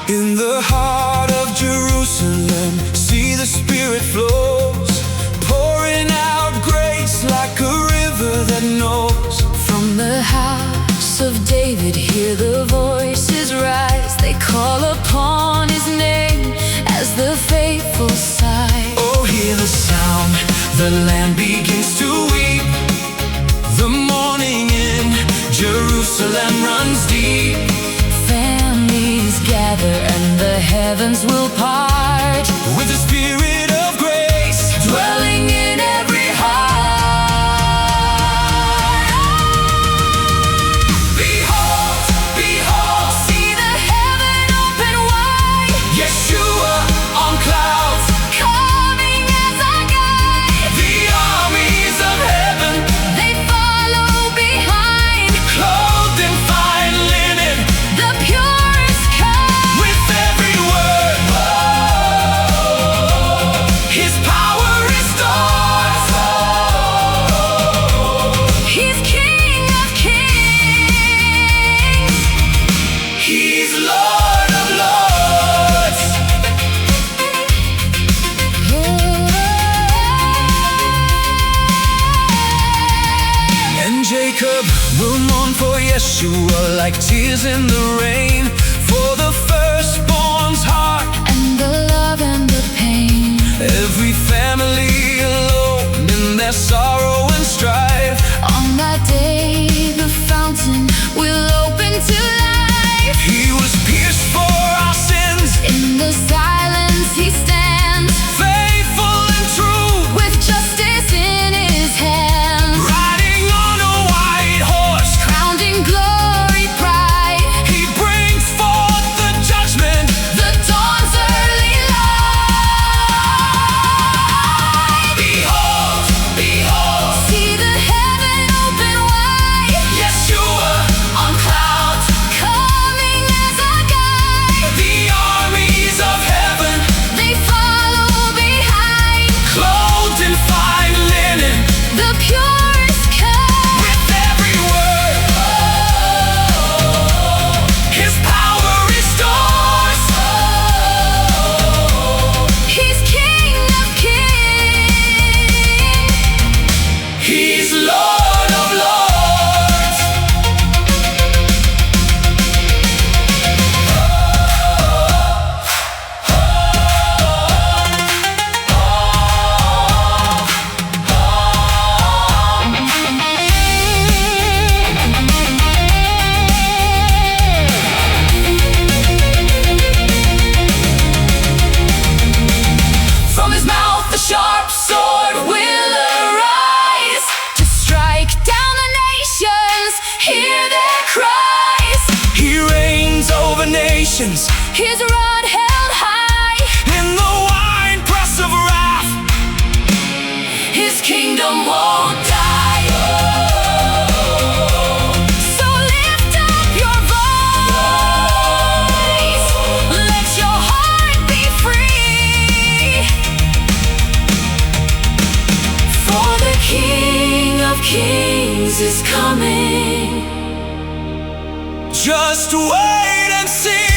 In the heart of Jerusalem, see the Spirit flows, pouring out grace like a river that knows. From the house of David, hear the voices rise. They call upon his name as the faithful sigh. Oh, hear the sound, the land begins to weep. The mourning in Jerusalem runs deep. Families gather and the heavens will part, With the Spirit of grace dwelling in every heart. Behold, behold, See the heaven open wide, Yeshua on clouds, coming as our guide. the armies of heaven, They follow behind, clothed in fine linen, the purest kind. with every word. His power restores. He's King of kings. He's Lord of lords. And Jacob will mourn for Yeshua like tears in the rain, for the firstborn's heart. And the love and the pain, Every family alone in their sorrow and strife. on that day the fountain will open to life. He was pierced for our sins, In the silence he stands, faithful and true, with justice in his hand, riding on a white horse. crowned in glory bright. He brings forth the judgment, The dawn's early light. behold, behold, See the heaven open wide, Yeshua on clouds, coming as our guide. the armies of heaven, They follow behind, clothed in fine linen, the purest kind. with every word. His power restores. He's King of kings. He's Lord of lords. From his mouth a sharp sword will arise, to strike down the nations, hear their cries. He reigns over nations His rod held high, in the winepress of wrath. his kingdom won't die. So lift up your voice, let your heart be free. For the King of kings is coming. Just wait and see.